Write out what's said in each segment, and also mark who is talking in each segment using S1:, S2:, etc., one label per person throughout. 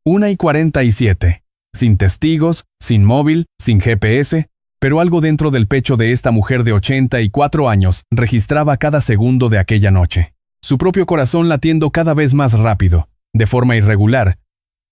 S1: 1:47. Sin testigos, sin móvil, sin GPS, pero algo dentro del pecho de esta mujer de 84 años registraba cada segundo de aquella noche. Su propio corazón latiendo cada vez más rápido, de forma irregular,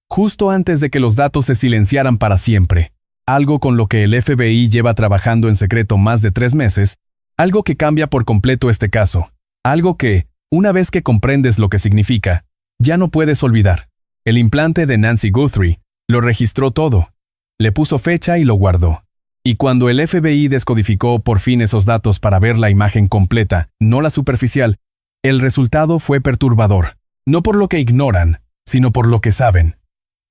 S1: justo antes de que los datos se silenciaran para siempre. Algo con lo que el FBI lleva trabajando en secreto más de 3 meses, algo que cambia por completo este caso, algo que, una vez que comprendes lo que significa, ya no puedes olvidar. El implante de Nancy Guthrie lo registró todo, le puso fecha y lo guardó. Y cuando el FBI descodificó por fin esos datos para ver la imagen completa, no la superficial, el resultado fue perturbador, no por lo que ignoran, sino por lo que saben.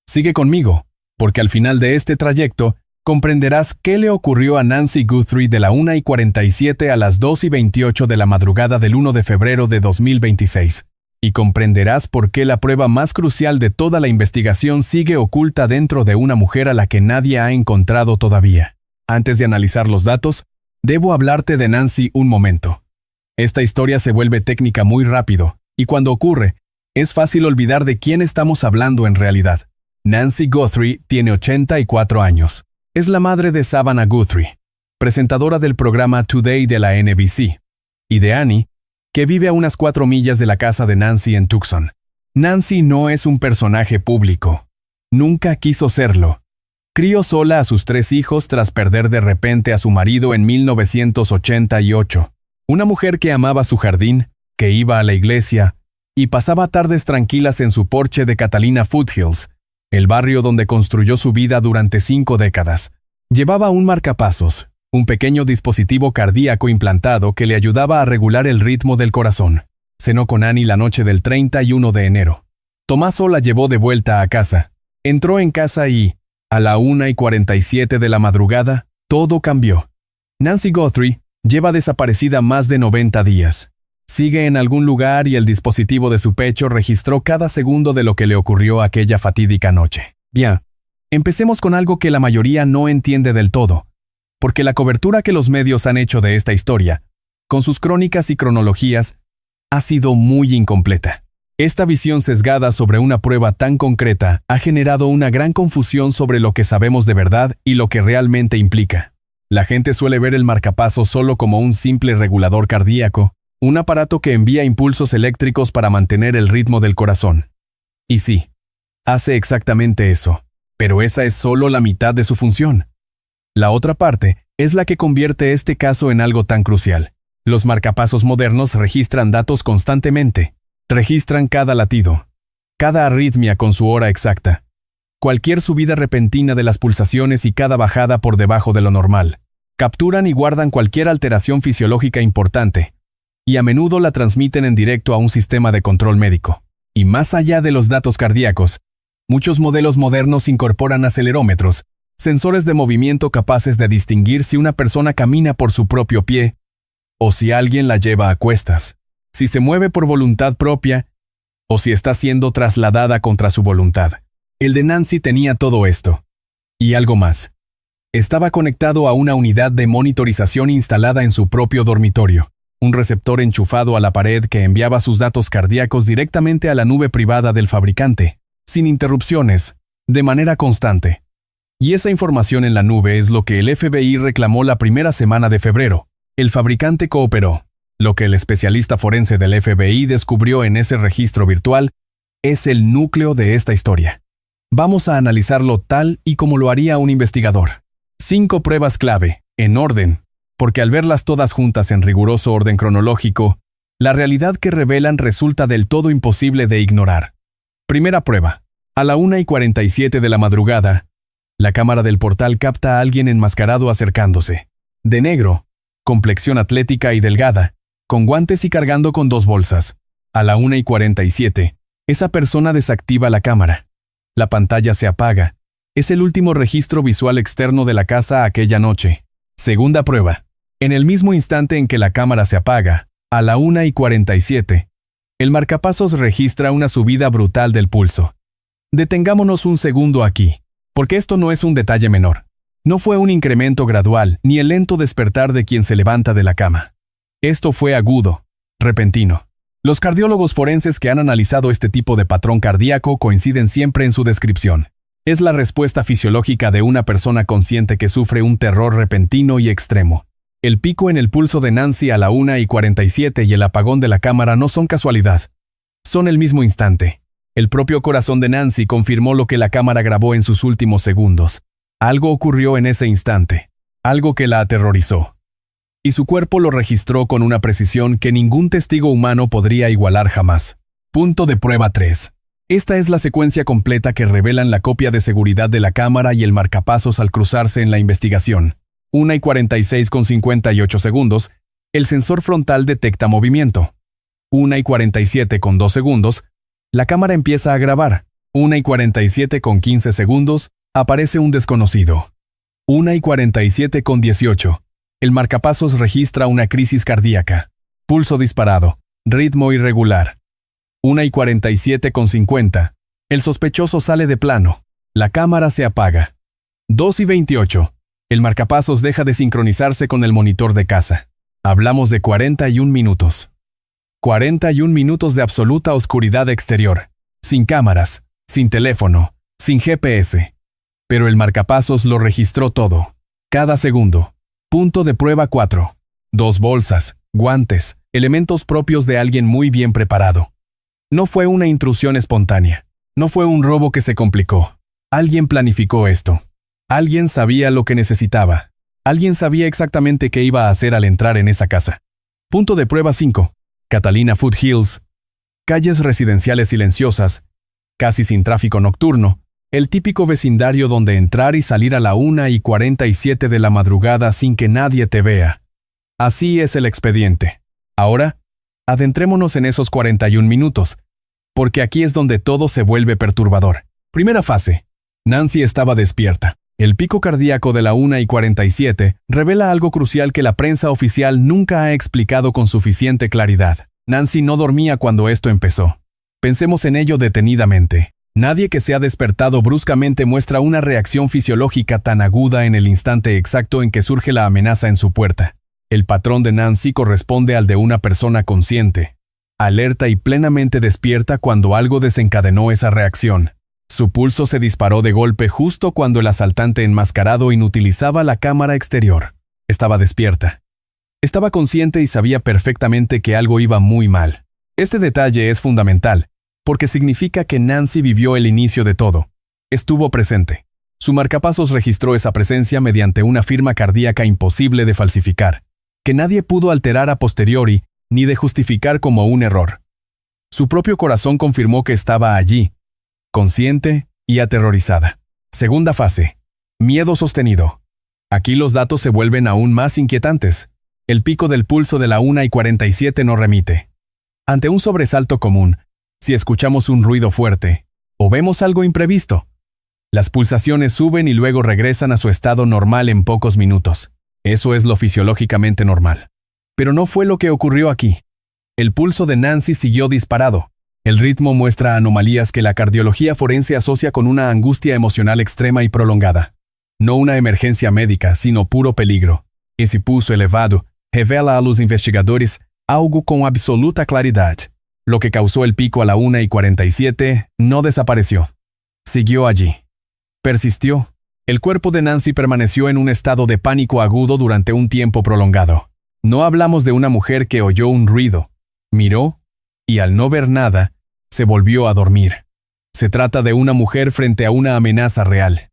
S1: Sigue conmigo, porque al final de este trayecto, comprenderás qué le ocurrió a Nancy Guthrie de la 1:47 a las 2:28 de la madrugada del 1 de febrero de 2026. Y comprenderás por qué la prueba más crucial de toda la investigación sigue oculta dentro de una mujer a la que nadie ha encontrado todavía. Antes de analizar los datos, debo hablarte de Nancy un momento. Esta historia se vuelve técnica muy rápido, y cuando ocurre, es fácil olvidar de quién estamos hablando en realidad. Nancy Guthrie tiene 84 años. Es la madre de Savannah Guthrie, presentadora del programa Today de la NBC, y de Annie, que vive a unas 4 millas de la casa de Nancy en Tucson. Nancy no es un personaje público. Nunca quiso serlo. Crió sola a sus 3 hijos tras perder de repente a su marido en 1988. Una mujer que amaba su jardín, que iba a la iglesia, y pasaba tardes tranquilas en su porche de Catalina Foothills, el barrio donde construyó su vida durante 5 décadas. Llevaba un marcapasos, un pequeño dispositivo cardíaco implantado que le ayudaba a regular el ritmo del corazón. Cenó con Annie la noche del 31 de enero. Tomaso la llevó de vuelta a casa. Entró en casa y, a la 1:47 de la madrugada, todo cambió. Nancy Guthrie lleva desaparecida más de 90 días. Sigue en algún lugar y el dispositivo de su pecho registró cada segundo de lo que le ocurrió aquella fatídica noche. Bien, empecemos con algo que la mayoría no entiende del todo, porque la cobertura que los medios han hecho de esta historia, con sus crónicas y cronologías, ha sido muy incompleta. Esta visión sesgada sobre una prueba tan concreta ha generado una gran confusión sobre lo que sabemos de verdad y lo que realmente implica. La gente suele ver el marcapasos solo como un simple regulador cardíaco, un aparato que envía impulsos eléctricos para mantener el ritmo del corazón. Y sí, hace exactamente eso, pero esa es solo la mitad de su función. La otra parte es la que convierte este caso en algo tan crucial. Los marcapasos modernos registran datos constantemente. Registran cada latido, cada arritmia con su hora exacta, cualquier subida repentina de las pulsaciones y cada bajada por debajo de lo normal. Capturan y guardan cualquier alteración fisiológica importante, y a menudo la transmiten en directo a un sistema de control médico. Y más allá de los datos cardíacos, muchos modelos modernos incorporan acelerómetros, sensores de movimiento capaces de distinguir si una persona camina por su propio pie o si alguien la lleva a cuestas, si se mueve por voluntad propia o si está siendo trasladada contra su voluntad. El de Nancy tenía todo esto. Y algo más. Estaba conectado a una unidad de monitorización instalada en su propio dormitorio, un receptor enchufado a la pared que enviaba sus datos cardíacos directamente a la nube privada del fabricante, sin interrupciones, de manera constante. Y esa información en la nube es lo que el FBI reclamó la primera semana de febrero. El fabricante cooperó. Lo que el especialista forense del FBI descubrió en ese registro virtual es el núcleo de esta historia. Vamos a analizarlo tal y como lo haría un investigador. 5 pruebas clave, en orden, porque al verlas todas juntas en riguroso orden cronológico, la realidad que revelan resulta del todo imposible de ignorar. Primera prueba. A la 1:47 de la madrugada, la cámara del portal capta a alguien enmascarado acercándose. De negro, complexión atlética y delgada, con guantes y cargando con 2 bolsas. A la 1:47, esa persona desactiva la cámara. La pantalla se apaga. Es el último registro visual externo de la casa aquella noche. Segunda prueba. En el mismo instante en que la cámara se apaga, a la 1:47, el marcapasos registra una subida brutal del pulso. Detengámonos un segundo aquí, porque esto no es un detalle menor. No fue un incremento gradual, ni el lento despertar de quien se levanta de la cama. Esto fue agudo, repentino. Los cardiólogos forenses que han analizado este tipo de patrón cardíaco coinciden siempre en su descripción. Es la respuesta fisiológica de una persona consciente que sufre un terror repentino y extremo. El pico en el pulso de Nancy a la 1:47 y el apagón de la cámara no son casualidad. Son el mismo instante. El propio corazón de Nancy confirmó lo que la cámara grabó en sus últimos segundos. Algo ocurrió en ese instante. Algo que la aterrorizó. Y su cuerpo lo registró con una precisión que ningún testigo humano podría igualar jamás. Punto de prueba 3. Esta es la secuencia completa que revelan la copia de seguridad de la cámara y el marcapasos al cruzarse en la investigación. 1:46:58 segundos, el sensor frontal detecta movimiento. 1:47:2 segundos, la cámara empieza a grabar. 1:47:15 segundos, aparece un desconocido. 1:47:18, el marcapasos registra una crisis cardíaca. Pulso disparado, ritmo irregular. 1:47:50, el sospechoso sale de plano. La cámara se apaga. 2:28, el marcapasos deja de sincronizarse con el monitor de casa. Hablamos de 41 minutos. 41 minutos de absoluta oscuridad exterior, sin cámaras, sin teléfono, sin GPS. Pero el marcapasos lo registró todo, cada segundo. Punto de prueba 4. 2 bolsas, guantes, elementos propios de alguien muy bien preparado. No fue una intrusión espontánea. No fue un robo que se complicó. Alguien planificó esto. Alguien sabía lo que necesitaba. Alguien sabía exactamente qué iba a hacer al entrar en esa casa. Punto de prueba 5. Catalina Foothills. Calles residenciales silenciosas, casi sin tráfico nocturno, el típico vecindario donde entrar y salir a la 1:47 de la madrugada sin que nadie te vea. Así es el expediente. Ahora, adentrémonos en esos 41 minutos, porque aquí es donde todo se vuelve perturbador. Primera fase. Nancy estaba despierta. El pico cardíaco de la 1:47 revela algo crucial que la prensa oficial nunca ha explicado con suficiente claridad. Nancy no dormía cuando esto empezó. Pensemos en ello detenidamente. Nadie que se ha despertado bruscamente muestra una reacción fisiológica tan aguda en el instante exacto en que surge la amenaza en su puerta. El patrón de Nancy corresponde al de una persona consciente, alerta y plenamente despierta cuando algo desencadenó esa reacción. Su pulso se disparó de golpe justo cuando el asaltante enmascarado inutilizaba la cámara exterior. Estaba despierta. Estaba consciente y sabía perfectamente que algo iba muy mal. Este detalle es fundamental, porque significa que Nancy vivió el inicio de todo. Estuvo presente. Su marcapasos registró esa presencia mediante una firma cardíaca imposible de falsificar, que nadie pudo alterar a posteriori ni de justificar como un error. Su propio corazón confirmó que estaba allí, consciente y aterrorizada. Segunda fase. Miedo sostenido. Aquí los datos se vuelven aún más inquietantes. El pico del pulso de la 1:47 no remite. Ante un sobresalto común, si escuchamos un ruido fuerte, o vemos algo imprevisto, las pulsaciones suben y luego regresan a su estado normal en pocos minutos. Eso es lo fisiológicamente normal. Pero no fue lo que ocurrió aquí. El pulso de Nancy siguió disparado. El ritmo muestra anomalías que la cardiología forense asocia con una angustia emocional extrema y prolongada. No una emergencia médica, sino puro peligro. Esse pulso elevado revela a los investigadores algo con absoluta claridad. Lo que causó el pico a la 1:47 no desapareció. Siguió allí. Persistió. El cuerpo de Nancy permaneció en un estado de pánico agudo durante un tiempo prolongado. No hablamos de una mujer que oyó un ruido, miró, y al no ver nada, se volvió a dormir. Se trata de una mujer frente a una amenaza real.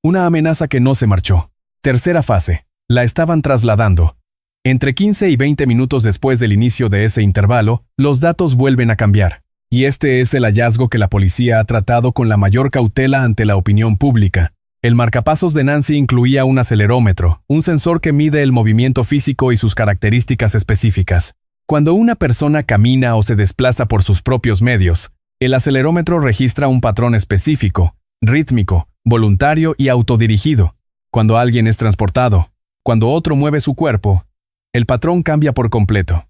S1: Una amenaza que no se marchó. Tercera fase. La estaban trasladando. Entre 15 y 20 minutos después del inicio de ese intervalo, los datos vuelven a cambiar. Y este es el hallazgo que la policía ha tratado con la mayor cautela ante la opinión pública. El marcapasos de Nancy incluía un acelerómetro, un sensor que mide el movimiento físico y sus características específicas. Cuando una persona camina o se desplaza por sus propios medios, el acelerómetro registra un patrón específico, rítmico, voluntario y autodirigido. Cuando alguien es transportado, cuando otro mueve su cuerpo, el patrón cambia por completo.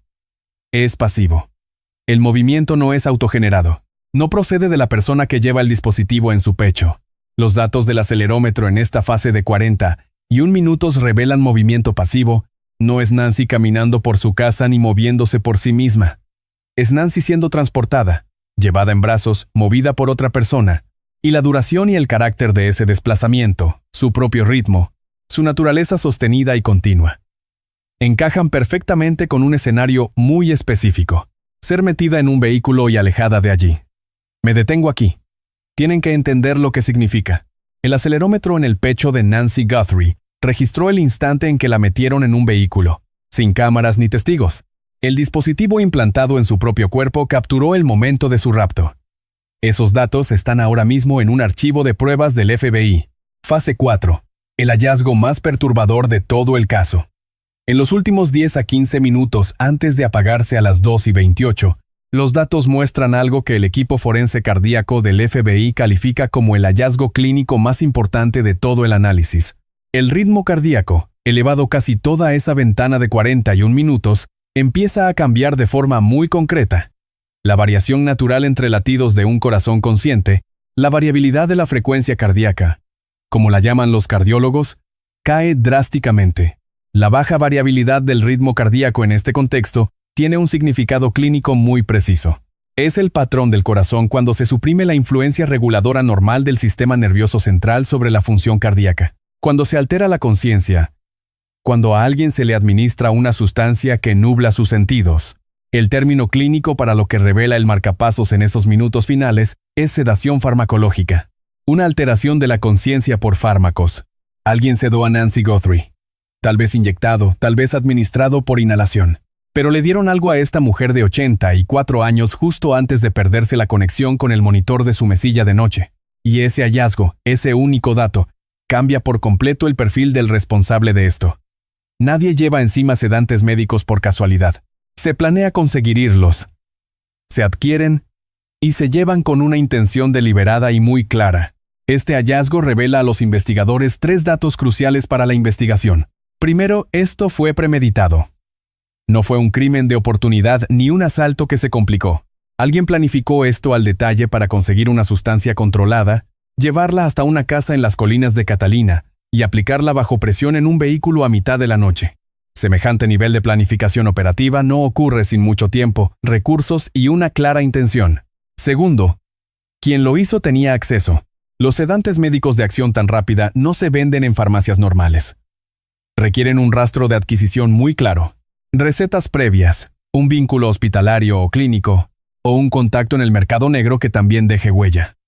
S1: Es pasivo. El movimiento no es autogenerado. No procede de la persona que lleva el dispositivo en su pecho. Los datos del acelerómetro en esta fase de 41 minutos revelan movimiento pasivo. No es Nancy caminando por su casa ni moviéndose por sí misma. Es Nancy siendo transportada, llevada en brazos, movida por otra persona, y la duración y el carácter de ese desplazamiento, su propio ritmo, su naturaleza sostenida y continua, encajan perfectamente con un escenario muy específico: ser metida en un vehículo y alejada de allí. Me detengo aquí. Tienen que entender lo que significa. El acelerómetro en el pecho de Nancy Guthrie registró el instante en que la metieron en un vehículo, sin cámaras ni testigos. El dispositivo implantado en su propio cuerpo capturó el momento de su rapto. Esos datos están ahora mismo en un archivo de pruebas del FBI. Fase 4. El hallazgo más perturbador de todo el caso. En los últimos 10 a 15 minutos antes de apagarse a las 2:28, los datos muestran algo que el equipo forense cardíaco del FBI califica como el hallazgo clínico más importante de todo el análisis. El ritmo cardíaco, elevado casi toda esa ventana de 41 minutos, empieza a cambiar de forma muy concreta. La variación natural entre latidos de un corazón consciente, la variabilidad de la frecuencia cardíaca, como la llaman los cardiólogos, cae drásticamente. La baja variabilidad del ritmo cardíaco en este contexto tiene un significado clínico muy preciso. Es el patrón del corazón cuando se suprime la influencia reguladora normal del sistema nervioso central sobre la función cardíaca. Cuando se altera la conciencia, cuando a alguien se le administra una sustancia que nubla sus sentidos. El término clínico para lo que revela el marcapasos en esos minutos finales es sedación farmacológica. Una alteración de la conciencia por fármacos. Alguien sedó a Nancy Guthrie. Tal vez inyectado, tal vez administrado por inhalación. Pero le dieron algo a esta mujer de 84 años justo antes de perderse la conexión con el monitor de su mesilla de noche. Y ese hallazgo, ese único dato, cambia por completo el perfil del responsable de esto. Nadie lleva encima sedantes médicos por casualidad. Se planea conseguirlos. Se adquieren y se llevan con una intención deliberada y muy clara. Este hallazgo revela a los investigadores 3 datos cruciales para la investigación. Primero, esto fue premeditado. No fue un crimen de oportunidad ni un asalto que se complicó. Alguien planificó esto al detalle para conseguir una sustancia controlada, llevarla hasta una casa en las colinas de Catalina y aplicarla bajo presión en un vehículo a mitad de la noche. Semejante nivel de planificación operativa no ocurre sin mucho tiempo, recursos y una clara intención. Segundo, quien lo hizo tenía acceso. Los sedantes médicos de acción tan rápida no se venden en farmacias normales. Requieren un rastro de adquisición muy claro. Recetas previas, un vínculo hospitalario o clínico, o un contacto en el mercado negro que también deje huella.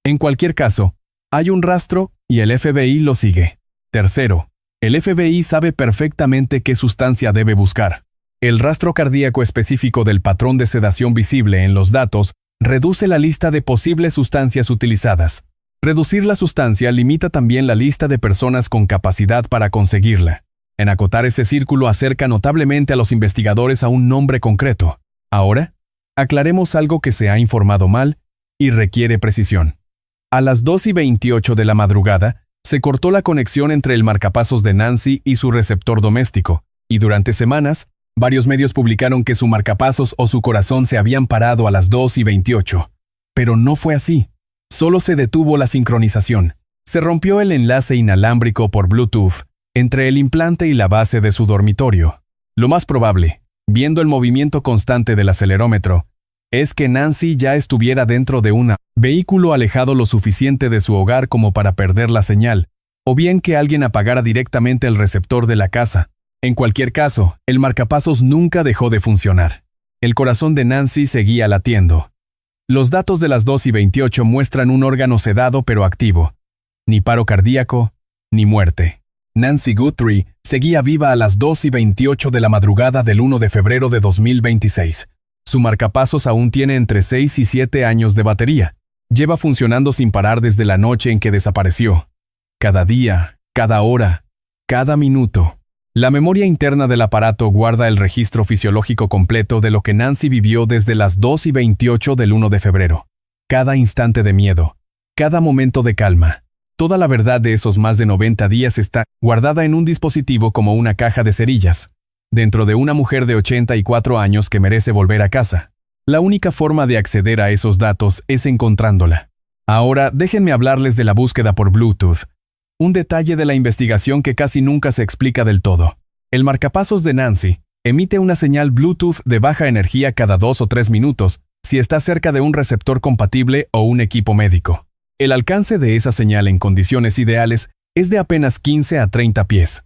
S1: En cualquier caso, hay un rastro y el FBI lo sigue. Tercero, el FBI sabe perfectamente qué sustancia debe buscar. El rastro cardíaco específico del patrón de sedación visible en los datos reduce la lista de posibles sustancias utilizadas. Reducir la sustancia limita también la lista de personas con capacidad para conseguirla. En acotar ese círculo acerca notablemente a los investigadores a un nombre concreto. Ahora, aclaremos algo que se ha informado mal y requiere precisión. A las 2:28 de la madrugada, se cortó la conexión entre el marcapasos de Nancy y su receptor doméstico, y durante semanas, varios medios publicaron que su marcapasos o su corazón se habían parado a las 2:28. Pero no fue así. Solo se detuvo la sincronización. Se rompió el enlace inalámbrico por Bluetooth entre el implante y la base de su dormitorio. Lo más probable, viendo el movimiento constante del acelerómetro, es que Nancy ya estuviera dentro de un vehículo alejado lo suficiente de su hogar como para perder la señal, o bien que alguien apagara directamente el receptor de la casa. En cualquier caso, el marcapasos nunca dejó de funcionar. El corazón de Nancy seguía latiendo. Los datos de las 2:28 muestran un órgano sedado pero activo. Ni paro cardíaco, ni muerte. Nancy Guthrie seguía viva a las 2:28 de la madrugada del 1 de febrero de 2026. Su marcapasos aún tiene entre 6 y 7 años de batería. Lleva funcionando sin parar desde la noche en que desapareció. Cada día, cada hora, cada minuto. La memoria interna del aparato guarda el registro fisiológico completo de lo que Nancy vivió desde las 2:28 del 1 de febrero. Cada instante de miedo, cada momento de calma. Toda la verdad de esos más de 90 días está guardada en un dispositivo como una caja de cerillas, dentro de una mujer de 84 años que merece volver a casa. La única forma de acceder a esos datos es encontrándola. Ahora déjenme hablarles de la búsqueda por Bluetooth. Un detalle de la investigación que casi nunca se explica del todo. El marcapasos de Nancy, Emite una señal Bluetooth de baja energía cada 2 o 3 minutos si está cerca de un receptor compatible o un equipo médico. El alcance de esa señal en condiciones ideales es de apenas 15 a 30 pies.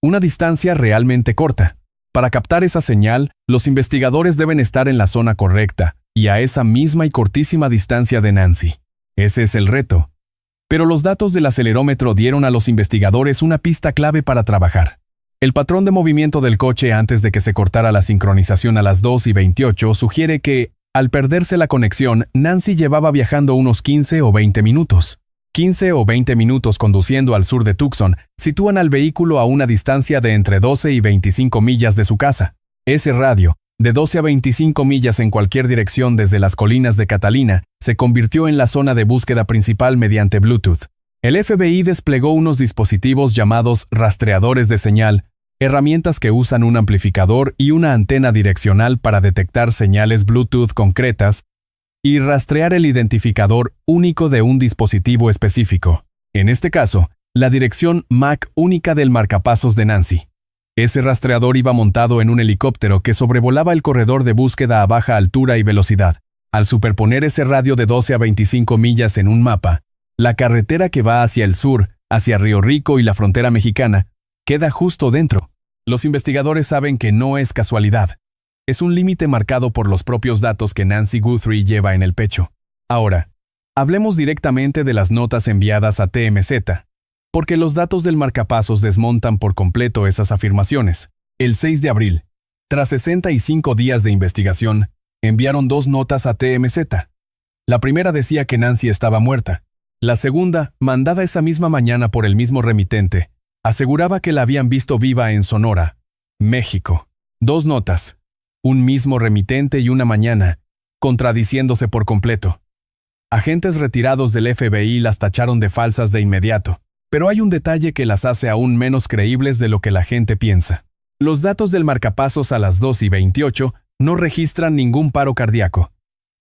S1: Una distancia realmente corta. Para captar esa señal, los investigadores deben estar en la zona correcta y a esa misma y cortísima distancia de Nancy. Ese es el reto. Pero los datos del acelerómetro dieron a los investigadores una pista clave para trabajar. El patrón de movimiento del coche antes de que se cortara la sincronización a las 2:28 sugiere que, al perderse la conexión, Nancy llevaba viajando unos 15 o 20 minutos. 15 o 20 minutos conduciendo al sur de Tucson sitúan al vehículo a una distancia de entre 12 y 25 millas de su casa. Ese radio, de 12 a 25 millas en cualquier dirección desde las colinas de Catalina, se convirtió en la zona de búsqueda principal mediante Bluetooth. El FBI desplegó unos dispositivos llamados rastreadores de señal, herramientas que usan un amplificador y una antena direccional para detectar señales Bluetooth concretas y rastrear el identificador único de un dispositivo específico. En este caso, la dirección MAC única del marcapasos de Nancy. Ese rastreador iba montado en un helicóptero que sobrevolaba el corredor de búsqueda a baja altura y velocidad. Al superponer ese radio de 12 a 25 millas en un mapa, la carretera que va hacia el sur, hacia Río Rico y la frontera mexicana, queda justo dentro. Los investigadores saben que no es casualidad. Es un límite marcado por los propios datos que Nancy Guthrie lleva en el pecho. Ahora, hablemos directamente de las notas enviadas a TMZ, porque los datos del marcapasos desmontan por completo esas afirmaciones. El 6 de abril, tras 65 días de investigación, enviaron 2 notas a TMZ. La primera decía que Nancy estaba muerta. La segunda, mandada esa misma mañana por el mismo remitente, aseguraba que la habían visto viva en Sonora, México. 2 notas, un mismo remitente y una mañana, contradiciéndose por completo. Agentes retirados del FBI las tacharon de falsas de inmediato, pero hay un detalle que las hace aún menos creíbles de lo que la gente piensa. Los datos del marcapasos a las 2:28 no registran ningún paro cardíaco.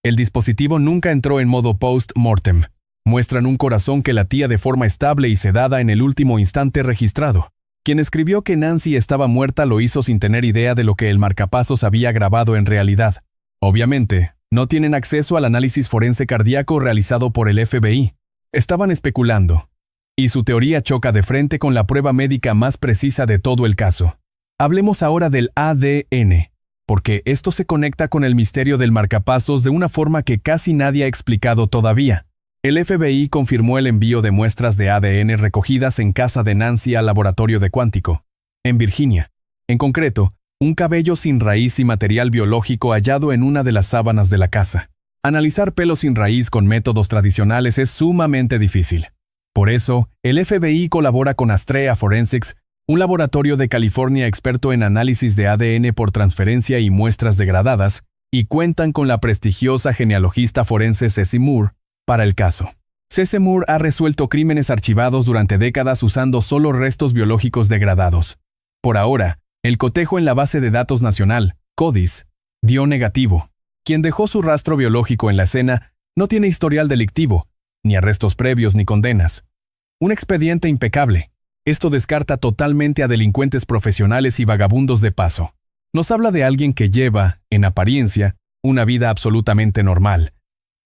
S1: El dispositivo nunca entró en modo post-mortem. Muestran un corazón que latía de forma estable y sedada en el último instante registrado. Quien escribió que Nancy estaba muerta lo hizo sin tener idea de lo que el marcapasos había grabado en realidad. Obviamente, no tienen acceso al análisis forense cardíaco realizado por el FBI. Estaban especulando. Y su teoría choca de frente con la prueba médica más precisa de todo el caso. Hablemos ahora del ADN, porque esto se conecta con el misterio del marcapasos de una forma que casi nadie ha explicado todavía. El FBI confirmó el envío de muestras de ADN recogidas en casa de Nancy al laboratorio de Quantico, en Virginia. En concreto, un cabello sin raíz y material biológico hallado en una de las sábanas de la casa. Analizar pelos sin raíz con métodos tradicionales es sumamente difícil. Por eso, el FBI colabora con Astrea Forensics, un laboratorio de California experto en análisis de ADN por transferencia y muestras degradadas, y cuentan con la prestigiosa genealogista forense Ceci Moore para el caso. Ceci Moore ha resuelto crímenes archivados durante décadas usando solo restos biológicos degradados. Por ahora, el cotejo en la base de datos nacional, CODIS, dio negativo. Quien dejó su rastro biológico en la escena no tiene historial delictivo, ni arrestos previos ni condenas. Un expediente impecable. Esto descarta totalmente a delincuentes profesionales y vagabundos de paso. Nos habla de alguien que lleva, en apariencia, una vida absolutamente normal.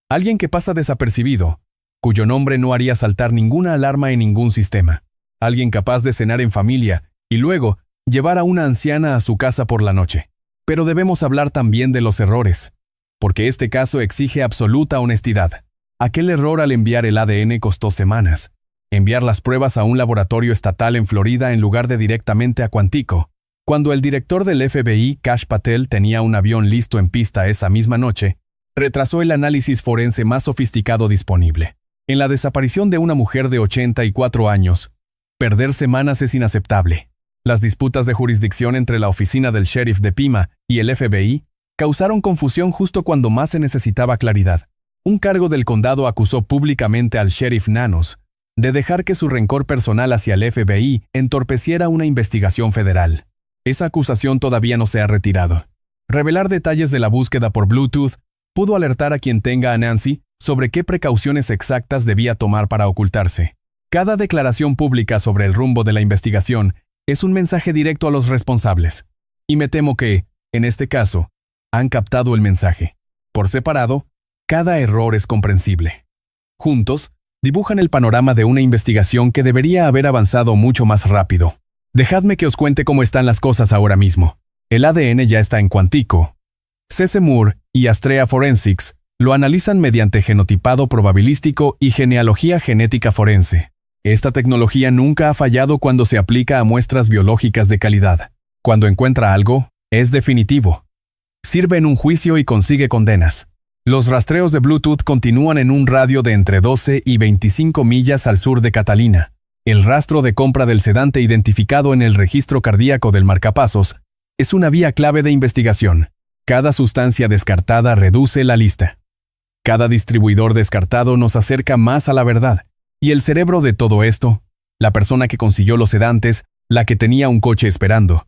S1: Alguien que pasa desapercibido, cuyo nombre no haría saltar ninguna alarma en ningún sistema. Alguien capaz de cenar en familia y luego llevar a una anciana a su casa por la noche. Pero debemos hablar también de los errores, porque este caso exige absoluta honestidad. Aquel error al enviar el ADN costó semanas. Enviar las pruebas a un laboratorio estatal en Florida en lugar de directamente a Quantico. Cuando el director del FBI, Kash Patel, tenía un avión listo en pista esa misma noche, retrasó el análisis forense más sofisticado disponible. En la desaparición de una mujer de 84 años, perder semanas es inaceptable. Las disputas de jurisdicción entre la oficina del sheriff de Pima y el FBI causaron confusión justo cuando más se necesitaba claridad. Un cargo del condado acusó públicamente al sheriff Nanos de dejar que su rencor personal hacia el FBI entorpeciera una investigación federal. Esa acusación todavía no se ha retirado. Revelar detalles de la búsqueda por Bluetooth pudo alertar a quien tenga a Nancy sobre qué precauciones exactas debía tomar para ocultarse. Cada declaración pública sobre el rumbo de la investigación es un mensaje directo a los responsables. Y me temo que, en este caso, han captado el mensaje. Por separado, cada error es comprensible. Juntos, dibujan el panorama de una investigación que debería haber avanzado mucho más rápido. Dejadme que os cuente cómo están las cosas ahora mismo. El ADN ya está en Quantico. C.C. Moore y Astrea Forensics lo analizan mediante genotipado probabilístico y genealogía genética forense. Esta tecnología nunca ha fallado cuando se aplica a muestras biológicas de calidad. Cuando encuentra algo, es definitivo. Sirve en un juicio y consigue condenas. Los rastreos de Bluetooth continúan en un radio de entre 12 y 25 millas al sur de Catalina. El rastro de compra del sedante identificado en el registro cardíaco del marcapasos es una vía clave de investigación. Cada sustancia descartada reduce la lista. Cada distribuidor descartado nos acerca más a la verdad. Y el cerebro de todo esto, la persona que consiguió los sedantes, la que tenía un coche esperando,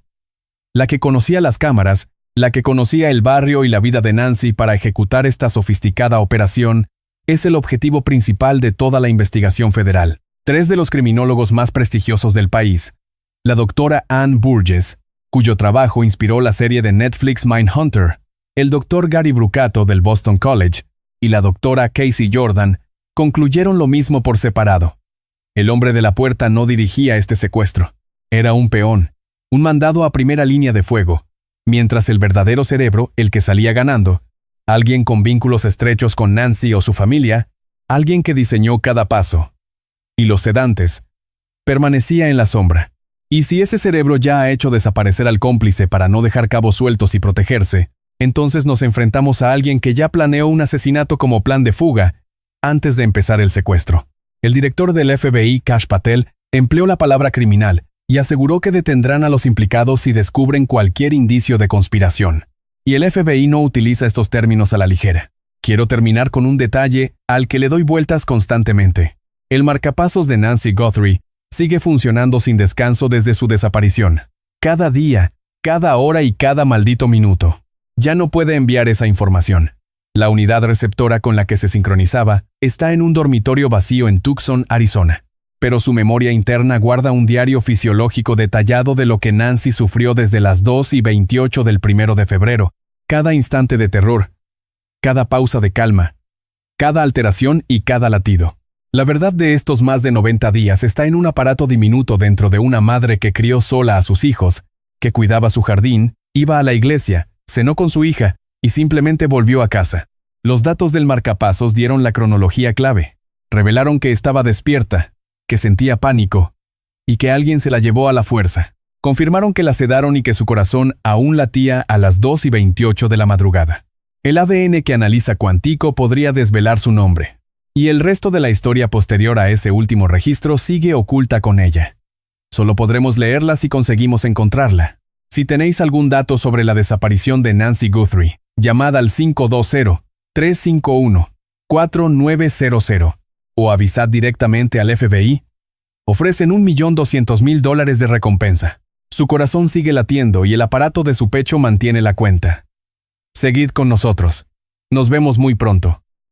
S1: la que conocía las cámaras, la que conocía el barrio y la vida de Nancy para ejecutar esta sofisticada operación, es el objetivo principal de toda la investigación federal. 3 de los criminólogos más prestigiosos del país, la doctora Ann Burgess, cuyo trabajo inspiró la serie de Netflix Mindhunter, el doctor Gary Brucato del Boston College y la doctora Casey Jordan, concluyeron lo mismo por separado. El hombre de la puerta no dirigía este secuestro. Era un peón, un mandado a primera línea de fuego, mientras el verdadero cerebro, el que salía ganando, alguien con vínculos estrechos con Nancy o su familia, alguien que diseñó cada paso, y los sedantes, permanecía en la sombra. Y si ese cerebro ya ha hecho desaparecer al cómplice para no dejar cabos sueltos y protegerse, entonces nos enfrentamos a alguien que ya planeó un asesinato como plan de fuga antes de empezar el secuestro. El director del FBI, Kash Patel, empleó la palabra criminal y aseguró que detendrán a los implicados si descubren cualquier indicio de conspiración. Y el FBI no utiliza estos términos a la ligera. Quiero terminar con un detalle al que le doy vueltas constantemente. El marcapasos de Nancy Guthrie sigue funcionando sin descanso desde su desaparición. Cada día, cada hora y cada maldito minuto. Ya no puede enviar esa información. La unidad receptora con la que se sincronizaba está en un dormitorio vacío en Tucson, Arizona. Pero su memoria interna guarda un diario fisiológico detallado de lo que Nancy sufrió desde las 2:28 del 1 de febrero. Cada instante de terror, cada pausa de calma, cada alteración y cada latido. La verdad de estos más de 90 días está en un aparato diminuto dentro de una madre que crió sola a sus hijos, que cuidaba su jardín, iba a la iglesia, cenó con su hija, y simplemente volvió a casa. Los datos del marcapasos dieron la cronología clave. Revelaron que estaba despierta, que sentía pánico, y que alguien se la llevó a la fuerza. Confirmaron que la sedaron y que su corazón aún latía a las 2:28 de la madrugada. El ADN que analiza Quantico podría desvelar su nombre. Y el resto de la historia posterior a ese último registro sigue oculta con ella. Solo podremos leerla si conseguimos encontrarla. Si tenéis algún dato sobre la desaparición de Nancy Guthrie, llamad al 520-351-4900 o avisad directamente al FBI. Ofrecen $1.200.000 de recompensa. Su corazón sigue latiendo y el aparato de su pecho mantiene la cuenta. Seguid con nosotros. Nos vemos muy pronto.